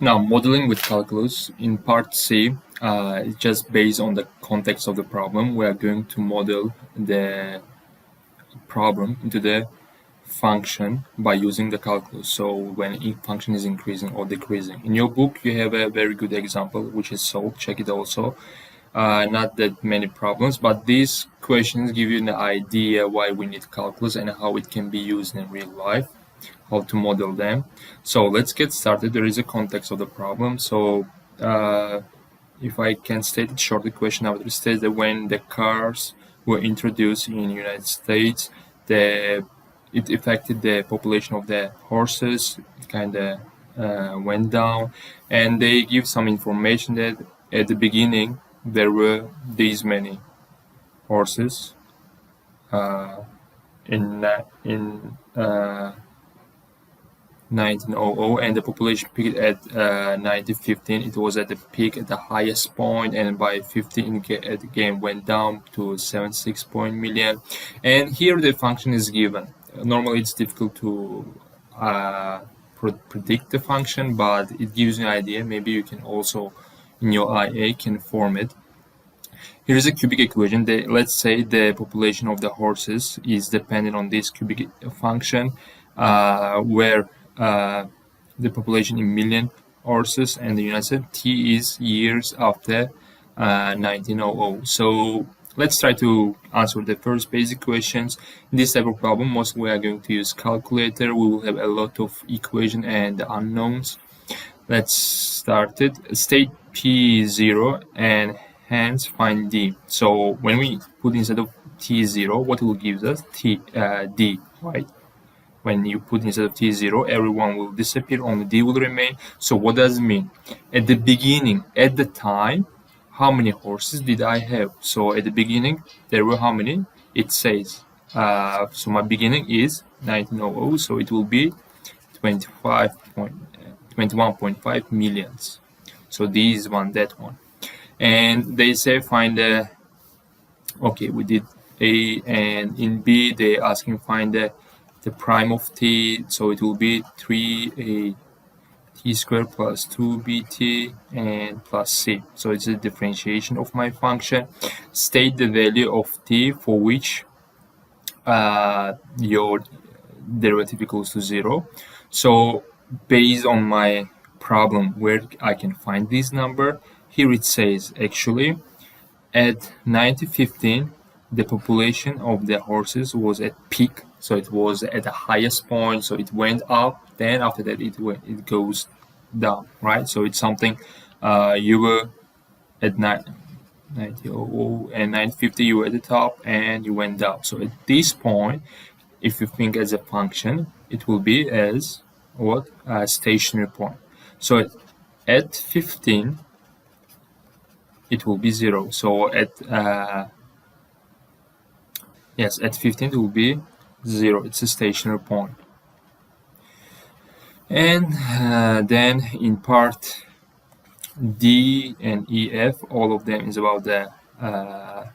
Now, modeling with calculus in part C is just based on the context of the problem. We are going to model the problem into the function by using the calculus. So when function is increasing or decreasing. In your book, you have a very good example which is solved. Check it also. Not that many problems, but these questions give you an idea why we need calculus and how it can be used in real life, how to model them. So let's get started. There is a context of the problem. So if I can state it short, the question after states that when the cars were introduced in the United States, it affected the population of the horses, kind of went down, and they give some information that at the beginning there were these many horses in 1900, and the population peaked at 1915. It was at the peak at the highest point, and by 15 it again went down to 76 million. And here the function is given. Normally it's difficult to predict the function, but it gives you an idea. Maybe you can also in your IA can form it. Here is a cubic equation. Let's say the population of the horses is dependent on this cubic function, where the population in million horses and the United States, T is years after 1900. So let's try to answer the first basic questions. In this type of problem, mostly we are going to use calculator. We will have a lot of equation and unknowns. Let's start it. State P is 0 and hence find D. So when we put instead of T 0, what will give us? D, right? When you put instead of T0, everyone will disappear, only D will remain. So what does it mean? At the beginning, at the time, how many horses did I have? So at the beginning, there were how many? It says, so my beginning is 1900, so it will be 21.5 millions. So this one, that one. And they say find the, okay, we did A, and in B, they asking find the prime of t, so it will be 3a t squared plus 2bt and plus c. So it's a differentiation of my function. State the value of t for which your derivative equals to 0. So based on my problem where I can find this number, here it says actually at 1915 the population of the horses was at peak, so it was at the highest point, so it went up, then after that it goes down, right? So it's something you were at 1900 and 1950 you were at the top and you went down. So at this point, if you think as a function, it will be as what? A stationary point. So at 15 it will be 0. So at yes, at 15 it will be 0. It's a stationary point. And then in part D and EF, all of them is about the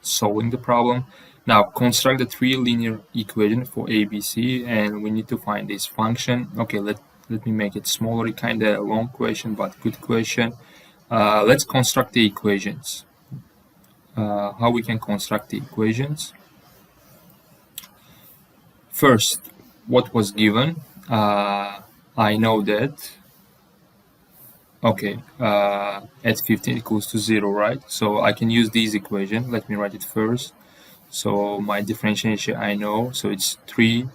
solving the problem. Now construct the three linear equation for ABC, and we need to find this function. Okay, let me make it smaller. Kind of a long question, but good question. Let's construct the equations. How we can construct the equations? First, what was given? I know that, okay, at 15 equals to 0, right? So I can use this equation. Let me write it first. So my differentiation I know, so it's 3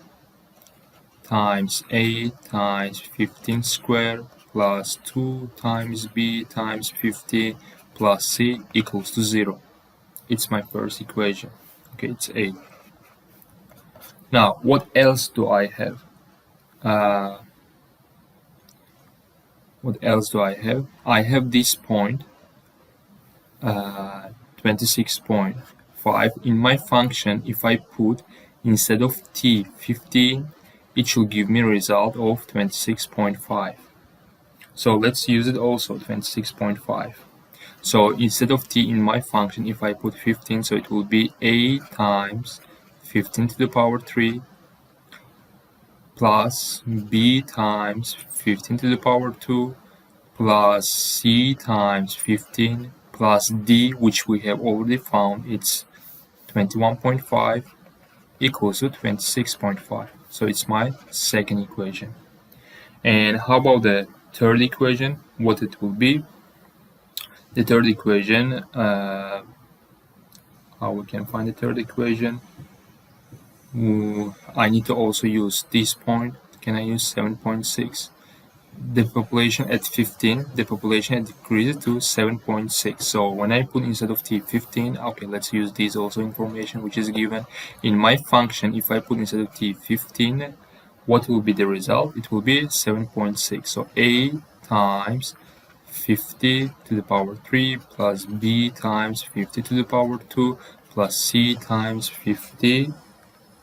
times a times 15 squared plus 2 times b times 50 plus c equals to 0. It's my first equation. Okay, it's a. Now, what else do I have? What else do I have? I have this point, 26.5. In my function, if I put instead of t 15, it should give me a result of 26.5. So let's use it also, 26.5. So instead of t in my function, if I put 15, so it will be a times 15 to the power 3 plus b times 15 to the power 2 plus C times 15 plus D, which we have already found, it's 21.5 equals to 26.5. So it's my second equation. And how about the third equation? What it will be? The third equation, how we can find the third equation? I need to also use this point. Can I use 7.6? The population at 15, the population decreases to 7.6. So when I put instead of t 15, okay, let's use this also information which is given in my function. If I put instead of t 15, what will be the result? It will be 7.6. So a times 50 to the power 3 plus b times 50 to the power 2 plus c times 50,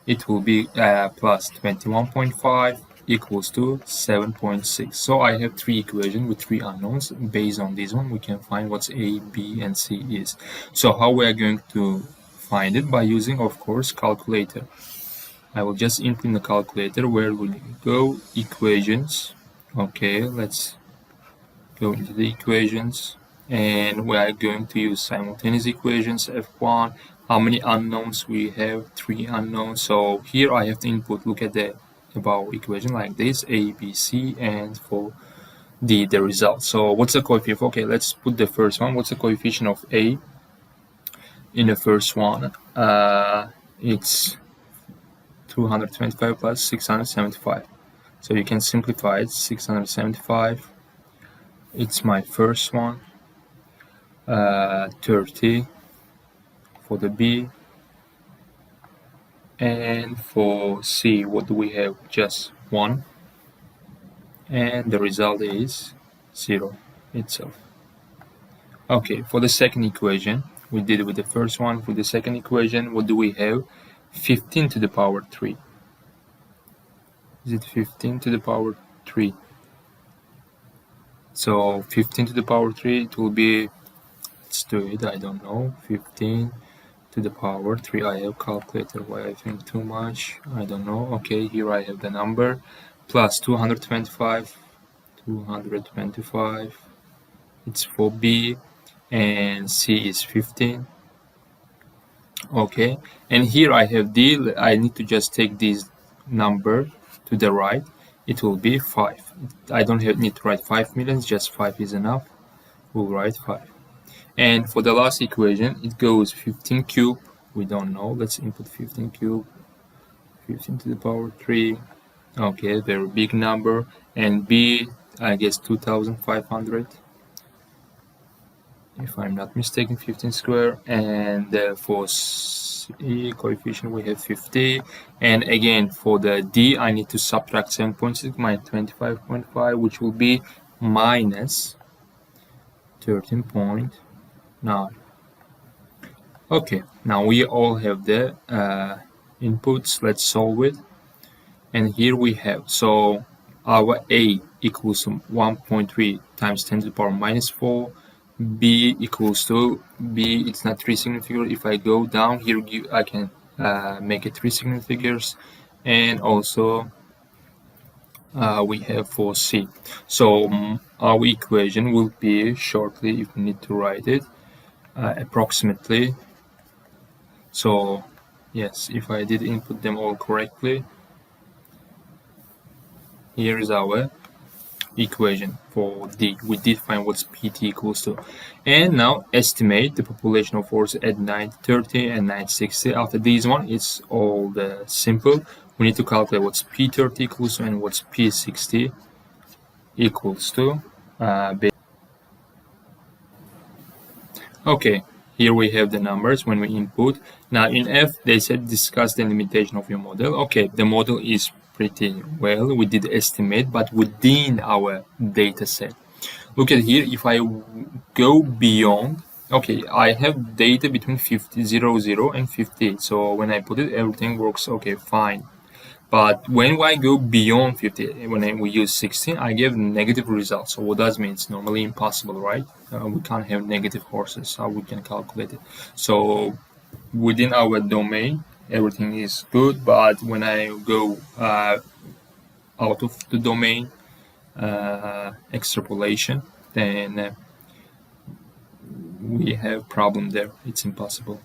it will be plus 21.5 equals to 7.6. So I have three equations with three unknowns. Based on this one, we can find what's A, B, and C is. So how we are going to find it? By using, of course, calculator. I will just input in the calculator. Where will we go? Equations. Okay, let's go into the equations. And we are going to use simultaneous equations, F1. How many unknowns we have? 3 unknowns. So here I have to input, look at the above equation like this, A, B, C, and for the result. So what's the coefficient? Okay, let's put the first one. What's the coefficient of A in the first one? It's 225 plus 675. So you can simplify it, 675. It's my first one. 30 for the B, and for C, what do we have? Just 1, and the result is 0 itself. Okay, for the second equation, we did it with the first one. For the second equation, what do we have? 15 to the power 3. Is it 15 to the power 3? So 15 to the power 3, it will be, let's do it, I don't know, 15 to the power 3. I have calculator. Why I think too much? I don't know. Okay, here I have the number plus 225. 225. It's for B, and C is 15. Okay, and here I have D. I need to just take this number to the right. It will be 5. I don't need to write 5 millions. Just 5 is enough. We'll write 5. And for the last equation, it goes 15 cube. We don't know. Let's input 15 cube. 15 to the power 3. Okay, very big number. And B, I guess 2,500. If I'm not mistaken, 15 square. And for C coefficient, we have 50. And again, for the D, I need to subtract 7.6 minus 25.5, which will be minus 13.9. Okay, now we all have the inputs. Let's solve it. And here we have, so our A equals to 1.3 times 10 to the power minus 4. B equals to, B, it's not 3 significant figures. If I go down here, I can make it 3 significant figures. And also we have for C. So our equation will be shortly, if we need to write it, approximately. So yes, if I did input them all correctly, here is our equation for D. We did find what's PT equals to. And now estimate the population of horses at 930 and 960. After this one, it's all simple. We need to calculate what's P30 equals to and what's P60 equals to. Okay, here we have the numbers when we input. Now in F, they said discuss the limitation of your model. Okay, the model is pretty well. We did estimate, but within our data set. Look at here, if I go beyond, okay, I have data between 0, and 58. So when I put it, everything works okay, fine. But when I go beyond 50, when we use 16, I get negative results. So what does mean? It's normally impossible, right? We can't have negative horses. How we can calculate it? So within our domain, everything is good. But when I go out of the domain, extrapolation, then we have problem there. It's impossible.